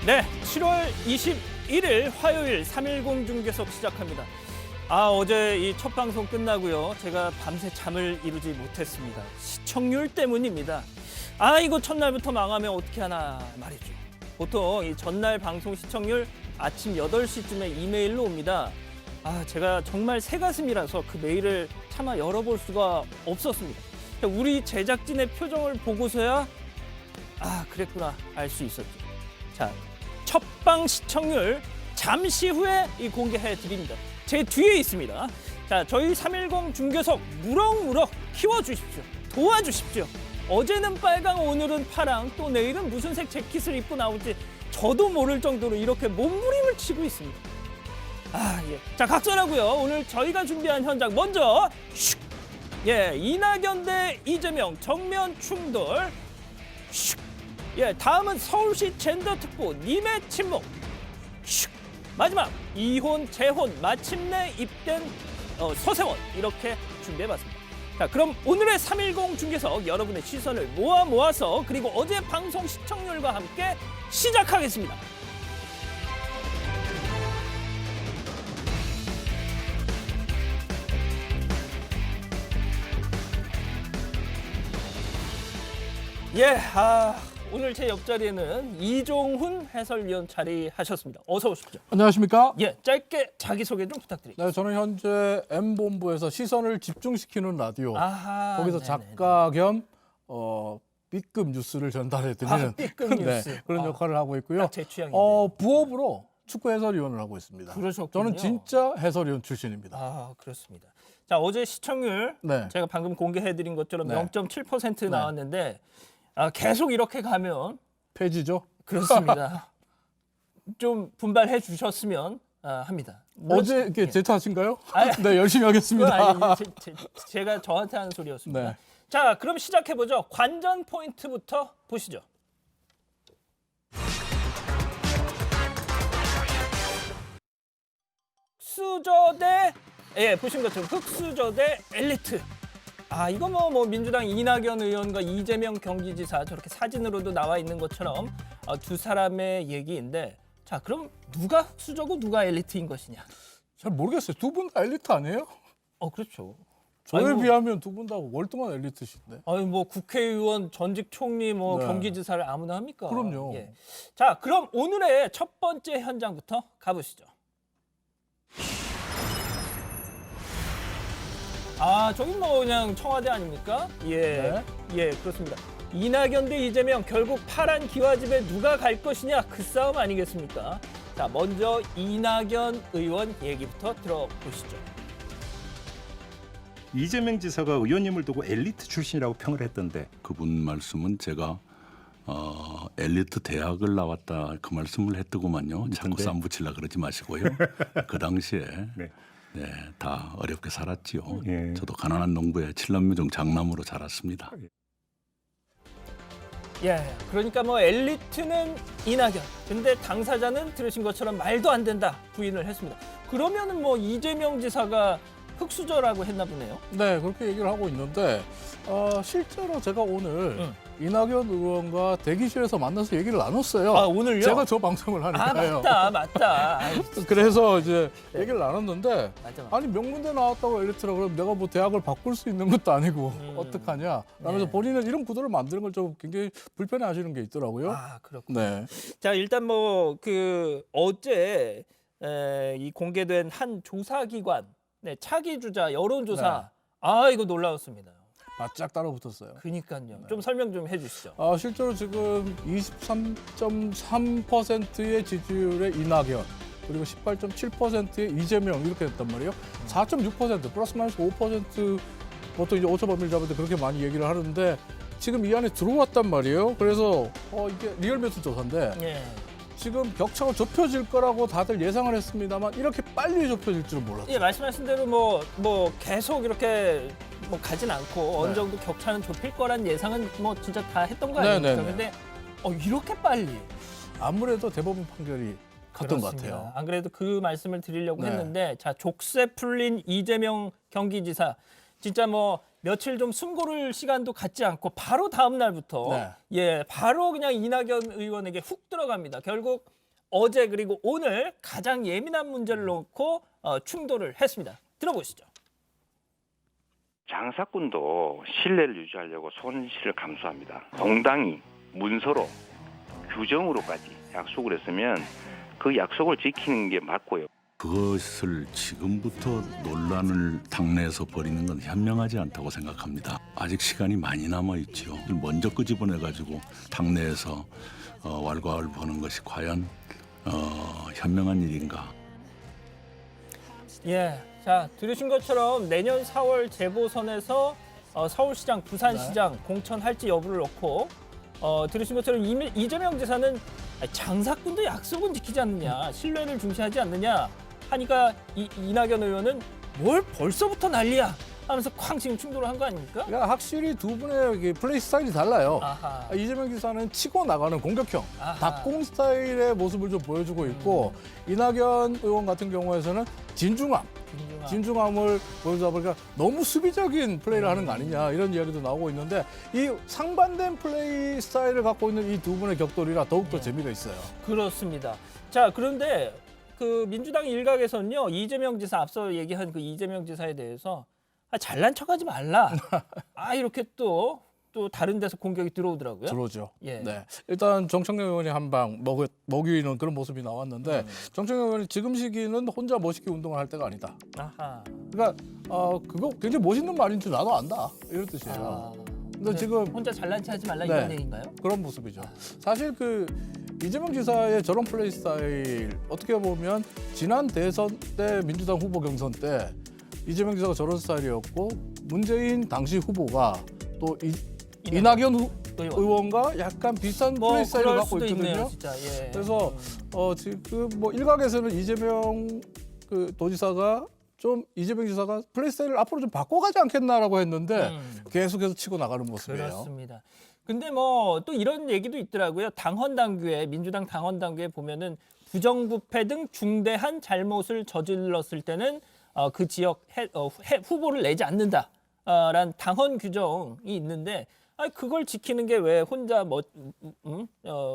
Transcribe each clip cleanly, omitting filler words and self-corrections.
네, 7월 21일 화요일 3.10 중계석 시작합니다. 어제 이 첫 방송 끝나고요. 제가 밤새 잠을 이루지 못했습니다. 시청률 때문입니다. 이거 첫날부터 망하면 어떻게 하나 말이죠. 보통 이 전날 방송 시청률 아침 8시쯤에 이메일로 옵니다. 제가 정말 새가슴이라서 그 메일을 차마 열어볼 수가 없었습니다. 우리 제작진의 표정을 보고서야 그랬구나 알 수 있었죠. 자, 첫방 시청률 잠시 후에 공개해 드립니다. 제 뒤에 있습니다. 자, 저희 3.10 중계석 무럭무럭 키워주십시오. 도와주십시오. 어제는 빨강, 오늘은 파랑, 또 내일은 무슨 색 재킷을 입고 나올지 저도 모를 정도로 이렇게 몸부림을 치고 있습니다. 예. 자, 각설하고요. 오늘 저희가 준비한 현장 먼저 슉! 이낙연 대 이재명 정면 충돌. 슉! 다음은 서울시 젠더 특보 님의 침묵. 슉! 마지막 이혼 재혼 마침내 입된 서세원 이렇게 준비해봤습니다. 자, 그럼 오늘의 3.10 중계석 여러분의 시선을 모아서 그리고 어제 방송 시청률과 함께 시작하겠습니다. 오늘 제 옆자리에는 이종훈 해설위원 자리하셨습니다. 어서 오십시오. 안녕하십니까? 짧게 자기소개 좀 부탁드립니다. 네, 저는 현재 M본부에서 시선을 집중시키는 라디오, 거기서 네네네. 작가 겸 B급 뉴스를 전달해드리는 B급 뉴스. 그런 역할을 하고 있고요. 제 취향인데요. 부업으로 축구 해설위원을 하고 있습니다. 그러셨군요. 저는 진짜 해설위원 출신입니다. 그렇습니다. 자, 어제 시청률 네. 제가 방금 공개해드린 것처럼 네. 0.7% 나왔는데 계속 이렇게 가면 폐지죠? 그렇습니다. 좀 분발해 주셨으면 합니다. 어제 이렇게 제 탓인가요? 아니, 네, 열심히 하겠습니다. 그건 아니에요. 제가 저한테 하는 소리였습니다. 네. 자, 그럼 시작해보죠. 관전 포인트부터 보시죠. 흑수저 대 보신 것처럼 흑수저 대 엘리트. 이거 뭐 민주당 이낙연 의원과 이재명 경기지사 저렇게 사진으로도 나와 있는 것처럼 두 사람의 얘기인데, 자, 그럼 누가 흑수저고 누가 엘리트인 것이냐? 잘 모르겠어요. 두 분 다 엘리트 아니에요? 그렇죠. 저에 비하면 두 분 다 월등한 엘리트신데. 뭐 국회의원, 전직 총리, 네. 경기지사를 아무나 합니까? 그럼요. 자, 그럼 오늘의 첫 번째 현장부터 가보시죠. 저기 뭐 그냥 청와대 아닙니까? 네. 그렇습니다. 이낙연 대 이재명 결국 파란 기와집에 누가 갈 것이냐 그 싸움 아니겠습니까? 자, 먼저 이낙연 의원 얘기부터 들어보시죠. 이재명 지사가 의원님을 두고 엘리트 출신이라고 평을 했던데 그분 말씀은 제가 엘리트 대학을 나왔다 그 말씀을 했더구만요. 자꾸 쌈 붙이려고 그러지 마시고요. 그 당시에 다 어렵게 살았지요. 저도 가난한 농부의 칠남묘종 장남으로 자랐습니다. 그러니까 뭐 엘리트는 이낙연, 근데 당사자는 들으신 것처럼 말도 안 된다 부인을 했습니다. 그러면은 뭐 이재명 지사가 흑수저라고 했나 보네요. 네, 그렇게 얘기를 하고 있는데 실제로 제가 오늘 이낙연 의원과 대기실에서 만나서 얘기를 나눴어요. 오늘요? 제가 저 방송을 하니까요. 맞다. 그래서 이제 얘기를 나눴는데 맞아. 아니 명문대 나왔다고 엘리트라 그러면 내가 뭐 대학을 바꿀 수 있는 것도 아니고 어떡하냐 라면서 본인은 이런 구도를 만드는 걸 좀 굉장히 불편해하시는 게 있더라고요. 그렇군요. 네. 자, 일단 뭐 어제 이 공개된 한 조사기관 차기 주자 여론조사 이거 놀라웠습니다. 바짝 따라붙었어요. 그러니까요. 좀 설명 좀 해주시죠. 실제로 지금 23.3%의 지지율의 이낙연 그리고 18.7%의 이재명 이렇게 됐단 말이에요. 4.6% 플러스 마이너스 5% 보통 이제 오차범위를 잡을 때 그렇게 많이 얘기를 하는데 지금 이 안에 들어왔단 말이에요. 그래서 이게 리얼매수 조사인데 지금 격차가 좁혀질 거라고 다들 예상을 했습니다만 이렇게 빨리 좁혀질 줄은 몰랐어요. 말씀하신 대로 뭐 계속 이렇게 뭐 가진 않고 어느 정도 격차는 좁힐 거란 예상은 뭐 진짜 다 했던 거 아닙니까? 근데 이렇게 빨리 아무래도 대법원 판결이 갔던 것 그렇습니다. 같아요. 안 그래도 그 말씀을 드리려고 했는데, 자, 족쇄 풀린 이재명 경기지사 진짜 뭐 며칠 좀 숨 고를 시간도 갖지 않고 바로 다음 날부터 네. 예, 바로 그냥 이낙연 의원에게 훅 들어갑니다. 결국 어제 그리고 오늘 가장 예민한 문제를 놓고 충돌을 했습니다. 들어보시죠. 장사꾼도 신뢰를 유지하려고 손실을 감수합니다. 동당이 문서로 규정으로까지 약속을 했으면 그 약속을 지키는 게 맞고요. 그것을 지금부터 논란을 당내에서 벌이는 건 현명하지 않다고 생각합니다. 아직 시간이 많이 남아 있죠. 먼저 끄집어내 가지고 당내에서 왈가왈 보는 것이 과연 현명한 일인가? 예, 자 들으신 것처럼 내년 4월 재보선에서 서울시장, 부산시장 공천할지 여부를 놓고 들으신 것처럼 이재명 지사는 장사꾼도 약속은 지키지 않느냐, 신뢰를 중시하지 않느냐 하니까 이낙연 의원은 뭘 벌써부터 난리야 하면서 쾅 지금 충돌을 한 거 아닙니까? 그러니까 확실히 두 분의 플레이 스타일이 달라요. 아하. 이재명 지사는 치고 나가는 공격형, 아하. 박공 스타일의 모습을 좀 보여주고 있고 이낙연 의원 같은 경우에는 진중함을 보여주다 보니까 너무 수비적인 플레이를 하는 거 아니냐 이런 이야기도 나오고 있는데 이 상반된 플레이 스타일을 갖고 있는 이 두 분의 격돌이라 더욱더 재미가 있어요. 그렇습니다. 자, 그런데 그 민주당 일각에서는요, 이재명 지사 앞서 얘기한 그 이재명 지사에 대해서 잘난 척하지 말라. 이렇게 또 다른 데서 공격이 들어오더라고요. 들어오죠. 예. 네. 일단 정청래 의원이 한 방 먹이는 그런 모습이 나왔는데 정청래 의원이 지금 시기는 혼자 멋있게 운동을 할 때가 아니다. 아하. 그러니까 그거 굉장히 멋있는 말인 줄 나도 안다 이런 뜻이에요. 근데 지금 혼자 잘난 척하지 말라 네. 이런 얘기인가요? 그런 모습이죠. 사실 그 이재명 지사의 저런 플레이 스타일 어떻게 보면 지난 대선 때 민주당 후보 경선 때 이재명 지사가 저런 스타일이었고 문재인 당시 후보가 또 이낙연 의원과 약간 비슷한 플레이 스타일을 그럴 갖고 수도 있거든요. 있네요, 진짜. 예. 그래서 지금 뭐 일각에서는 이재명 그 도지사가 좀 이재명 지사가 플레이 스타일을 앞으로 좀 바꿔가지 않겠나라고 했는데 계속해서 치고 나가는 모습이에요. 그렇습니다. 근데 뭐 또 이런 얘기도 있더라고요. 당헌 당규에 민주당 당헌 당규에 보면은 부정부패 등 중대한 잘못을 저질렀을 때는 그 지역 후보를 내지 않는다라는 당헌 규정이 있는데 그걸 지키는 게 왜 혼자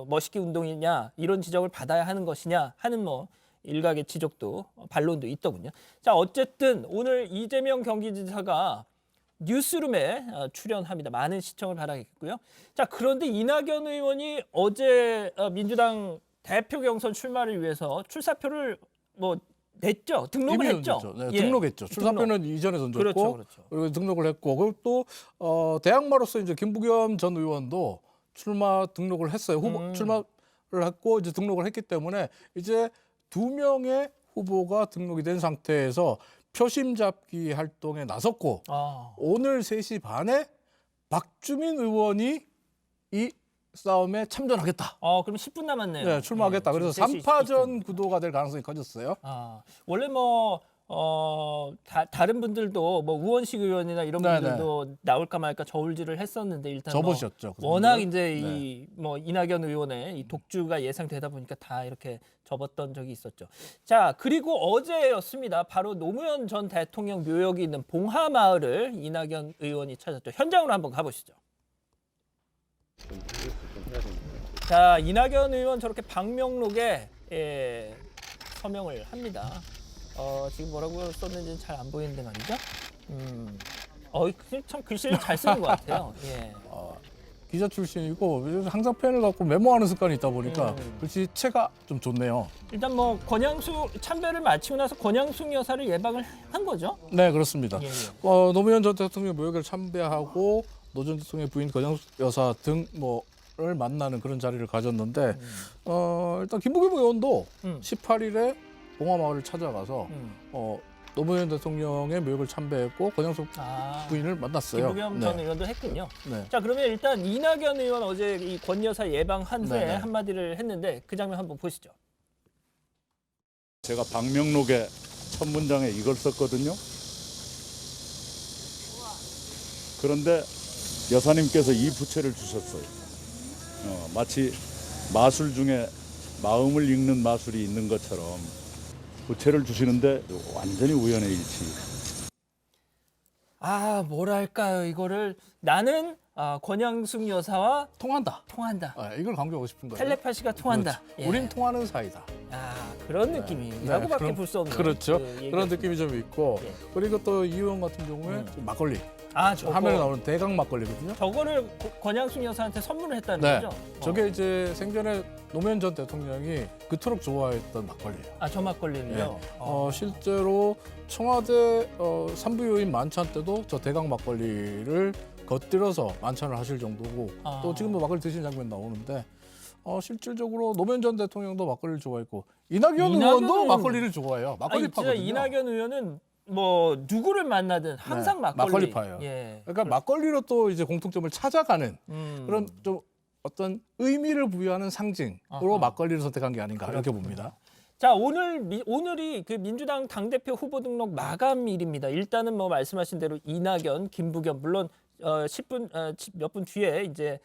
멋있게 운동이냐 이런 지적을 받아야 하는 것이냐 하는 뭐 일각의 지적도 반론도 있더군요. 자, 어쨌든 오늘 이재명 경기지사가 뉴스룸에 출연합니다. 많은 시청을 바라겠고요. 자, 그런데 이낙연 의원이 어제 민주당 대표 경선 출마를 위해서 출사표를 냈죠. 등록을 했죠. 네, 예. 등록했죠. 출사표는 이전에 던졌고 그렇죠. 그리고 등록을 했고 그리고 또 대항마로서 이제 김부겸 전 의원도 출마 등록을 했어요. 후보 출마를 했고 이제 등록을 했기 때문에 이제 2명의 후보가 등록이 된 상태에서 표심 잡기 활동에 나섰고 오늘 3시 반에 박주민 의원이 이 싸움에 참전하겠다. 그럼 10분 남았네요. 네, 출마하겠다. 예, 그래서 지금 3파전 구도가 될 가능성이 커졌어요. 원래 다른 분들도 우원식 의원이나 이런 분들도 나올까 말까 저울질을 했었는데 일단 접으셨죠. 워낙 이제 이낙연 의원의 이 독주가 예상되다 보니까 다 이렇게 접었던 적이 있었죠. 자, 그리고 어제였습니다. 바로 노무현 전 대통령 묘역이 있는 봉하마을을 이낙연 의원이 찾았죠. 현장으로 한번 가보시죠. 자, 이낙연 의원 저렇게 방명록에 서명을 합니다. 지금 뭐라고 썼는지는 잘 안 보이는데 말이죠. 참 글씨를 잘 쓰는 것 같아요. 예. 기자 출신이고 항상 펜을 갖고 메모하는 습관이 있다 보니까 글씨체가 좀 좋네요. 일단 참배를 마치고 나서 권양숙 여사를 예방을 한 거죠? 네, 그렇습니다. 예. 노무현 전 대통령 묘역을 참배하고 노 전 대통령의 부인 권양숙 여사 등을 만나는 그런 자리를 가졌는데 일단 김부겸 의원도 18일에 봉화마을을 찾아가서 노무현 대통령의 묘역을 참배했고 권양숙 부인을 만났어요. 김부겸 전 의원도 했군요. 네. 자, 그러면 일단 이낙연 의원 어제 이 권 여사 예방한 후에 한마디를 했는데 그 장면 한번 보시죠. 제가 방명록의 첫 문장에 이걸 썼거든요. 그런데 여사님께서 이 부채를 주셨어요. 마치 마술 중에 마음을 읽는 마술이 있는 것처럼 부채를 주시는데 완전히 우연의 일치. 뭐랄까요, 이거를 나는 권양숙 여사와 통한다. 통한다. 이걸 강조하고 싶은 거예요. 텔레파시가 통한다. 그렇죠. 우린 통하는 사이다. 그런 느낌이라고밖에 그럼- 볼 수 없는 그렇죠. 그 얘기가 그런 느낌이 좀 있고 예. 그리고 또 이 의원 같은 경우에 좀 막걸리 저거, 화면에 나오는 대강 막걸리거든요. 저거를 권양숙 여사한테 선물을 했다는 네. 거죠? 저게 이제 생전에 노무현 전 대통령이 그토록 좋아했던 막걸리예요. 저 막걸리를요? 실제로 청와대 산부요인 만찬 때도 저 대강 막걸리를 곁들여서 만찬을 하실 정도고 또 지금도 막걸리 드시는 장면 나오는데 실질적으로 노무현 전 대통령도 막걸리를 좋아했고 이낙연 의원도 막걸리를 좋아해요. 막걸리파거든요. 진짜 이낙연 의원은 뭐 누구를 만나든 항상 네, 막걸리. 막걸리파예요. 예. 그러니까 막걸리로 또 이제 공통점을 찾아가는 그런 좀 어떤 의미를 부여하는 상징으로 아하. 막걸리를 선택한 게 아닌가 이렇게 봅니다. 자, 오늘이 그 민주당 당대표 후보 등록 마감일입니다. 일단은 뭐 말씀하신 대로 이낙연, 김부겸 물론 10분 몇 분 뒤에 이제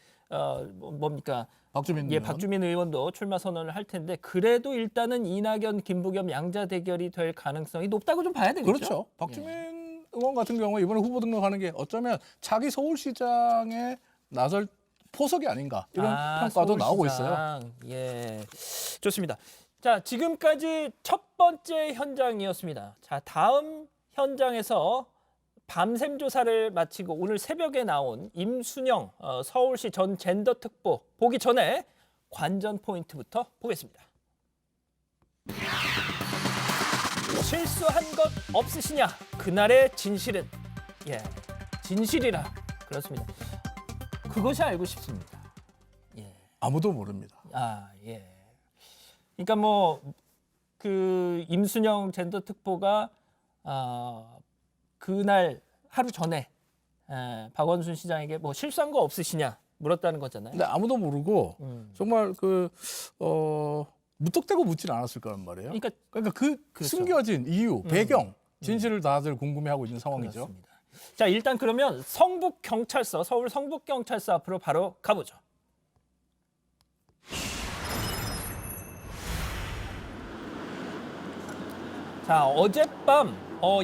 뭡니까? 박주민 예, 의원. 박주민 의원도 출마 선언을 할 텐데 그래도 일단은 이낙연, 김부겸 양자 대결이 될 가능성이 높다고 좀 봐야 되겠죠? 그렇죠. 박주민 의원 같은 경우에 이번에 후보 등록하는 게 어쩌면 차기 서울시장에 나설 포석이 아닌가 이런 평가도 나오고 있어요. 예, 좋습니다. 자, 지금까지 첫 번째 현장이었습니다. 자, 다음 현장에서 밤샘 조사를 마치고 오늘 새벽에 나온 임순영 서울시 전 젠더 특보 보기 전에 관전 포인트부터 보겠습니다. 실수한 것 없으시냐? 그날의 진실은 진실이라 그렇습니다. 그것이 알고 싶습니다. 아무도 모릅니다. 예. 그러니까 뭐 그 임순영 젠더 특보가 그날 하루 전에 박원순 시장에게 뭐 실수한 거 없으시냐 물었다는 거잖아요. 근데 아무도 모르고 정말 무턱대고 묻지는 않았을 거란 말이에요. 그러니까 그 그렇죠. 숨겨진 이유, 배경, 진실을 다들 궁금해하고 있는 상황이죠. 그렇습니다. 자, 일단 그러면 성북경찰서, 서울 성북경찰서 앞으로 바로 가보죠. 자, 어젯밤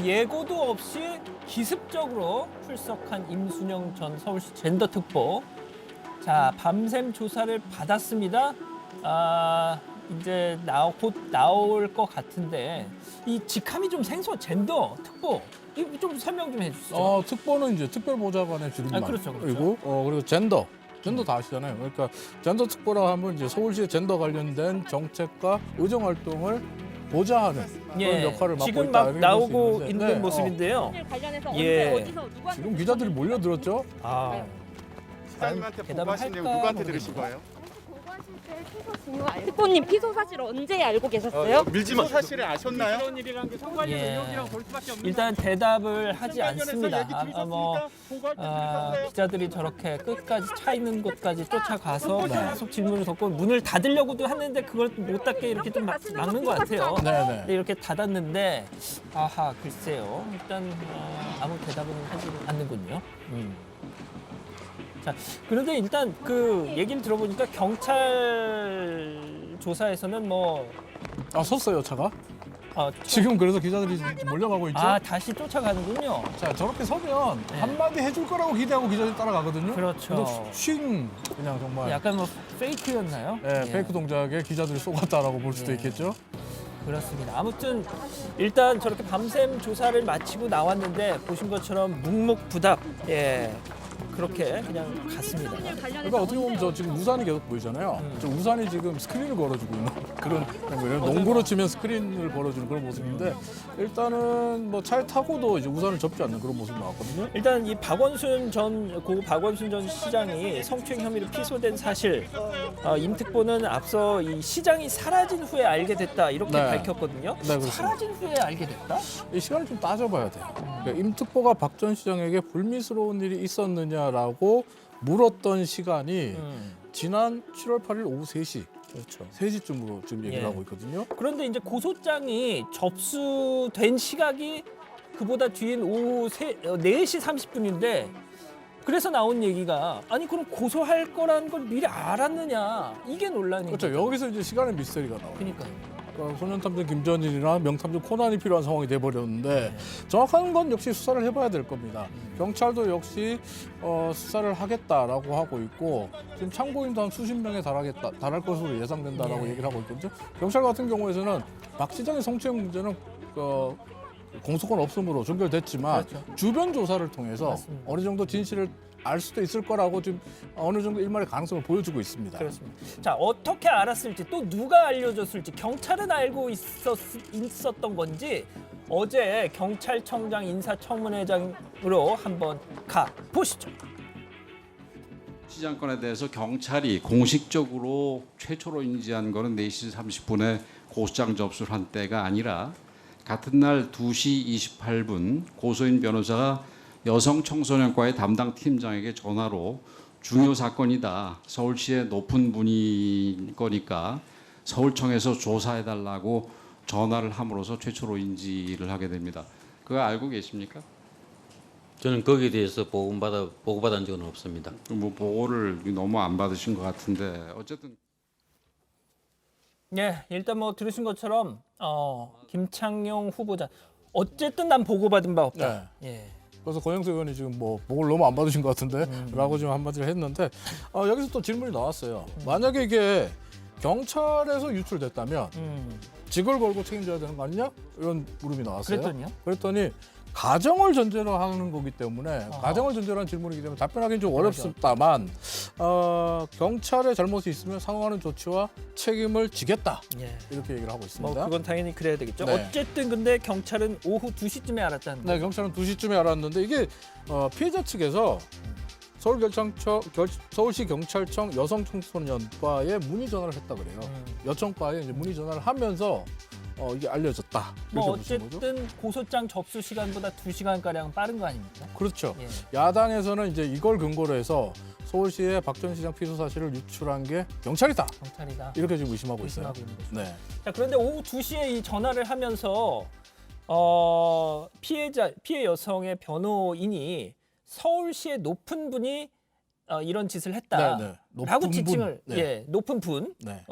예고도 없이 기습적으로 출석한 임순영 전 서울시 젠더 특보. 자, 밤샘 조사를 받았습니다. 이제 곧 나올 것 같은데 이 직함이 좀 젠더 특보. 이거 좀 설명 좀 해주시죠. 특보는 이제 특별보좌관의 줄임말. 그렇죠. 그리고 그리고 젠더 다 아시잖아요. 그러니까 젠더 특보라고 하면 이제 서울시의 젠더 관련된 정책과 의정 활동을 보좌하는 그런 역할을 맡고 지금 있다. 막 이렇게 나오고 볼수 있는데, 있는 네, 모습인데요. 관련해서 예. 언제 어디서 누구한테 지금 기자들이 몰려들었죠. 시장님한테 대답을 보고하신 내용 할까 누구한테 모르겠네요. 들으신 거예요? 보고하실 때 피소 진유 특보님 피소 사실 언제 알고 계셨어요? 밀지마 사실을 아셨나요? 예. 일단 대답을 하지 않습니다. 기자들이 저렇게 끝까지 차 있는 곳까지 쫓아가서 계속 질문을 덮고 문을 닫으려고도 하는데 그걸 못 닫게 이렇게 좀 막는 것 같아요. 네네. 근데 이렇게 닫았는데 글쎄요. 일단 아무 대답은 하지 않는군요. 자, 그런데 일단 그 얘기를 들어보니까 경찰 조사에서는 섰어요 차가. 어, 지금 그래서 기자들이 몰려가고 있죠. 다시 쫓아가는군요. 자 저렇게 서면 한마디 해줄 거라고 기대하고 기자들이 따라가거든요. 그렇죠. 근데 쉰 그냥 정말 약간 페이크였나요? 페이크 동작에 기자들이 쏘갔다라고 볼 수도 예. 있겠죠. 그렇습니다. 아무튼 일단 저렇게 밤샘 조사를 마치고 나왔는데 보신 것처럼 묵묵부답 그렇게 그냥 갔습니다. 그러니까 어떻게 보면 저 지금 우산이 계속 보이잖아요. 저 우산이 지금 스크린을 걸어주고 있는 그런 거예요. 농구로 치면 스크린을 걸어주는 그런 모습인데 일단은 뭐 차에 타고도 이제 우산을 접지 않는 그런 모습이 나왔거든요. 일단 이 박원순 전 시장이 성추행 혐의로 피소된 사실 임 특보는 앞서 이 시장이 사라진 후에 알게 됐다 이렇게 네. 밝혔거든요. 네, 그렇습니다. 사라진 후에 알게 됐다? 이 시간을 좀 따져봐야 돼요. 그러니까 임 특보가 박 전 시장에게 불미스러운 일이 있었느냐라고 물었던 시간이 지난 7월 8일 오후 3시. 그렇죠. 3시쯤으로 지금 얘기를 예. 하고 있거든요. 그런데 이제 고소장이 접수된 시각이 그보다 뒤인 오후 4시 30분인데 그래서 나온 얘기가 아니 그럼 고소할 거라는 걸 미리 알았느냐 이게 논란인 그렇죠. 거죠. 여기서 이제 시간의 미스터리가 나와요. 그러니까요. 소년탐정 김전일이나 명탐정 코난이 필요한 상황이 돼버렸는데 정확한 건 역시 수사를 해봐야 될 겁니다. 경찰도 역시 수사를 하겠다라고 하고 있고 지금 참고인도 한 수십 명에 달할 것으로 예상된다라고 얘기를 하고 있거든요. 경찰 같은 경우에는 박 시장의 성추행 문제는 공소권 없음으로 종결됐지만 주변 조사를 통해서 어느 정도 진실을 알 수도 있을 거라고 지금 어느 정도 일말의 가능성을 보여주고 있습니다. 그렇습니다. 자, 어떻게 알았을지 또 누가 알려줬을지 경찰은 알고 있었던 건지 어제 경찰청장 인사청문회장으로 한번 가 보시죠. 시장권에 대해서 경찰이 공식적으로 최초로 인지한 거는 4시 30분에 고소장 접수를 한 때가 아니라 같은 날 2시 28분 고소인 변호사가 여성 청소년과의 담당 팀장에게 전화로 중요 사건이다. 서울시의 높은 분이 거니까 서울청에서 조사해달라고 전화를 함으로써 최초로 인지를 하게 됩니다. 그거 알고 계십니까? 저는 거기에 대해서 보고받은 적은 없습니다. 뭐 보고를 너무 안 받으신 것 같은데 어쨌든. 네, 일단 뭐 들으신 것처럼 김창룡 후보자 어쨌든 난 보고받은 바 없다. 예. 그래서 권영세 의원이 지금 뭐 보고를 너무 안 받으신 것 같은데 라고 지금 한마디를 했는데 여기서 또 질문이 나왔어요. 만약에 이게 경찰에서 유출됐다면 직을 걸고 책임져야 되는 거 아니냐? 이런 물음이 나왔어요. 그랬더니 가정을 전제로 하는 거기 때문에 가정을 전제로 하는 질문이기 때문에 답변하기는 좀 어렵습니다만 경찰의 잘못이 있으면 상응하는 조치와 책임을 지겠다. 이렇게 얘기를 하고 있습니다. 뭐 그건 당연히 그래야 되겠죠. 네. 어쨌든 근데 경찰은 오후 2시쯤에 알았다는 거예요. 네, 경찰은 2시쯤에 알았는데 이게 피해자 측에서 서울시 경찰청 여성청소년과에 문의 전화를 했다 그래요. 여청과에 이제 문의 전화를 하면서 이게 알려졌다. 뭐 이렇게 보신 거죠? 어쨌든 고소장 접수 시간보다 2시간가량 빠른 거 아닙니까? 그렇죠. 예. 야당에서는 이제 이걸 근거로 해서 서울시의 박 전 시장 피소 사실을 유출한 게 경찰이다. 경찰이다. 이렇게 지금 의심하고 있어요. 의심하고 있는 거죠. 네. 자, 그런데 오후 2시에 이 전화를 하면서 피해 여성의 변호인이 서울시의 높은 분이 이런 짓을 했다라고 네, 네. 높은 지칭을 분. 네. 높은 분. 네.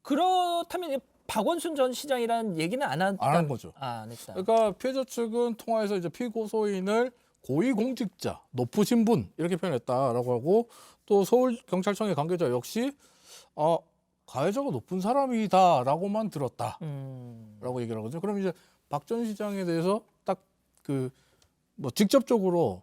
그렇다면 박원순 전 시장이라는 얘기는 안 한 거죠. 안 했다. 그러니까 피해자 측은 통화에서 이제 피고소인을 고위공직자, 높으신 분 이렇게 표현했다라고 하고 또 서울경찰청의 관계자 역시 가해자가 높은 사람이다라고만 들었다라고 얘기를 하거든요. 그럼 이제 박 전 시장에 대해서 딱 뭐 직접적으로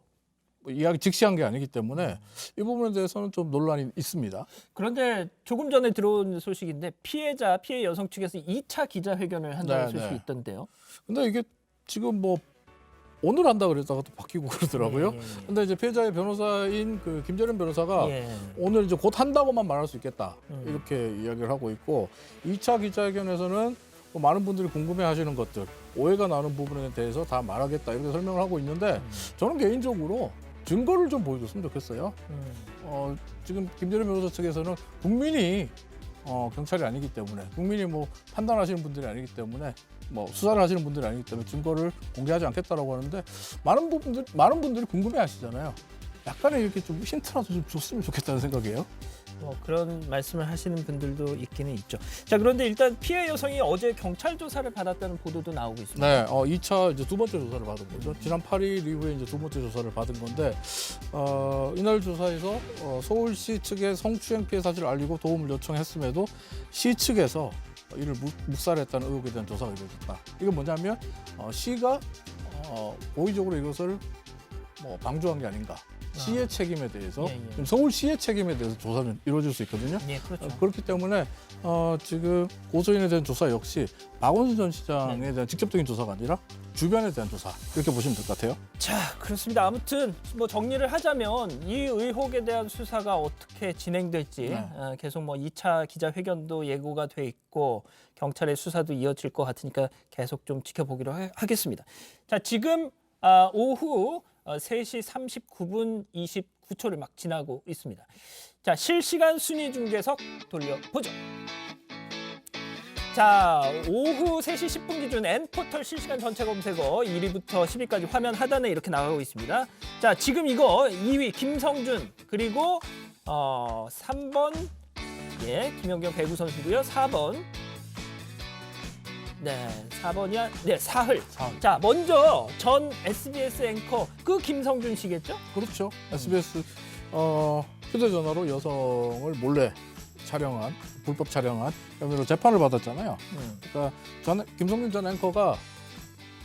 이야기 직시한 게 아니기 때문에 이 부분에 대해서는 좀 논란이 있습니다. 그런데 조금 전에 들어온 소식인데 피해 여성 측에서 2차 기자회견을 한다는 소식이 있던데요. 근데 이게 지금 뭐 오늘 한다 그랬다가 또 바뀌고 그러더라고요. 근데 이제 피해자의 변호사인 김재련 변호사가 오늘 이제 곧 한다고만 말할 수 있겠다. 이렇게 이야기를 하고 있고 2차 기자회견에서는 뭐 많은 분들이 궁금해하시는 것들, 오해가 나는 부분에 대해서 다 말하겠다 이렇게 설명을 하고 있는데 저는 개인적으로 증거를 좀 보여줬으면 좋겠어요. 지금 김재련 변호사 측에서는 국민이 경찰이 아니기 때문에 국민이 뭐 판단하시는 분들이 아니기 때문에 뭐 수사를 하시는 분들이 아니기 때문에 증거를 공개하지 않겠다라고 하는데 많은 분들이 궁금해하시잖아요. 약간의 이렇게 좀 힌트라도 좀 줬으면 좋겠다는 생각이에요. 그런 말씀을 하시는 분들도 있기는 있죠. 자, 그런데 일단 피해 여성이 어제 경찰 조사를 받았다는 보도도 나오고 있습니다. 네, 2차 이제 두 번째 조사를 받은 거죠. 지난 8일 이후에 이제 두 번째 조사를 받은 건데 이날 조사에서 서울시 측에 성추행 피해 사실을 알리고 도움을 요청했음에도 시 측에서 이를 묵살했다는 의혹에 대한 조사가 이루어졌다. 이건 뭐냐면 시가 고의적으로 이것을 뭐 방조한 게 아닌가. 시의 책임에 대해서 지금 서울시의 책임에 대해서 조사는 이루어질 수 있거든요. 그렇죠. 그렇기 때문에 지금 고소인에 대한 조사 역시 박원순 전 시장에 대한 직접적인 조사가 아니라 주변에 대한 조사 이렇게 보시면 될 것 같아요. 자, 그렇습니다. 아무튼 뭐 정리를 하자면 이 의혹에 대한 수사가 어떻게 진행될지 계속 뭐 2차 기자회견도 예고가 돼 있고 경찰의 수사도 이어질 것 같으니까 계속 좀 지켜보기로 하겠습니다. 자, 지금 오후 3시 39분 29초를 막 지나고 있습니다. 자, 실시간 순위 중계석 돌려보죠. 자, 오후 3시 10분 기준 N포털 실시간 전체 검색어 1위부터 10위까지 화면 하단에 이렇게 나가고 있습니다. 자, 지금 이거 2위 김성준 그리고 3번 김연경 배구 선수고요. 4번 네, 4번이야. 네, 사흘. 사흘. 자, 먼저 전 SBS 앵커 그 김성준 씨겠죠? 그렇죠. SBS 휴대전화로 여성을 몰래 촬영한 불법 촬영한 혐의로 재판을 받았잖아요. 그러니까 김성준 전 앵커가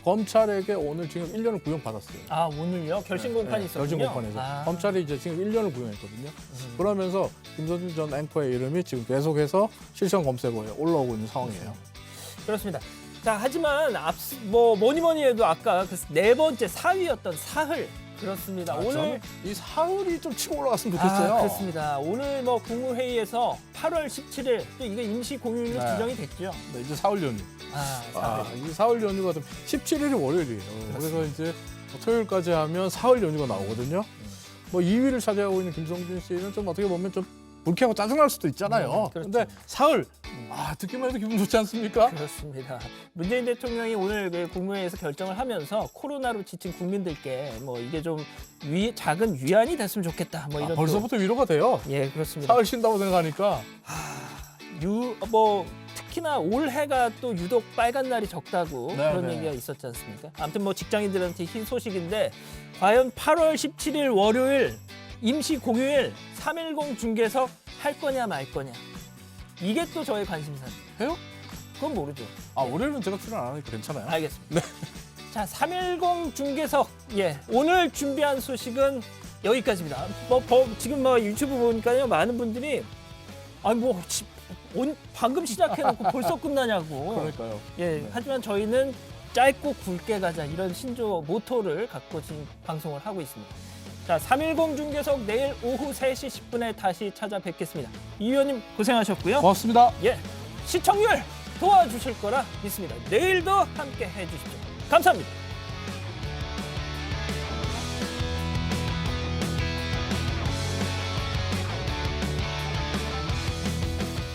검찰에게 오늘 지금 1년을 구형받았어요. 아, 오늘요? 결심 공판이 있었군요. 결심 공판에서 아. 검찰이 이제 지금 1년을 구형했거든요. 그러면서 김성준 전 앵커의 이름이 지금 계속해서 실시간 검색어에 올라오고 있는 상황이에요. 그렇습니다. 자, 하지만 뭐니 해도 아까 그 네 번째 4위였던 사흘. 그렇습니다. 오늘 저는 이 사흘이 좀 치고 올라갔으면 좋겠어요. 그렇습니다. 오늘 국무회의에서 8월 17일 또 이게 임시 공휴일로 네. 지정이 됐죠. 네, 이제 사흘 연휴. 사흘. 이 사흘 연휴가 17일이 월요일이에요. 그래서 이제 토요일까지 하면 사흘 연휴가 나오거든요. 뭐 2위를 차지하고 있는 김성준 씨는 좀 어떻게 보면 좀 불쾌하고 짜증날 수도 있잖아요. 그렇죠. 그런데 사흘, 듣기만 해도 기분 좋지 않습니까? 그렇습니다. 문재인 대통령이 오늘 그 국무회의에서 결정을 하면서 코로나로 지친 국민들께 뭐 이게 좀 작은 위안이 됐으면 좋겠다. 뭐 이런 벌써부터 위로가 돼요. 예, 그렇습니다. 사흘 쉰다고 생각하니까. 특히나 올해가 또 유독 빨간 날이 적다고 네, 그런 네. 얘기가 있었지 않습니까? 아무튼 뭐 직장인들한테 흰 소식인데 과연 8월 17일 월요일 임시 공휴일 310 중계석 할 거냐 말 거냐 이게 또 저의 관심사입니다. 해요? 그건 모르죠. 월요일은 제가 출연 안 하니까 괜찮아요. 알겠습니다. 자, 310 중계석 오늘 준비한 소식은 여기까지입니다. 지금 유튜브 보니까요 많은 분들이 방금 시작해놓고 벌써 끝나냐고. 그러니까요. 하지만 저희는 짧고 굵게 가자 이런 신조 모토를 갖고 지금 방송을 하고 있습니다. 자, 310 중계석 내일 오후 3시 10분에 다시 찾아뵙겠습니다. 이 의원님 고생하셨고요. 고맙습니다. 시청률 도와주실 거라 믿습니다. 내일도 함께 해주십시오. 감사합니다.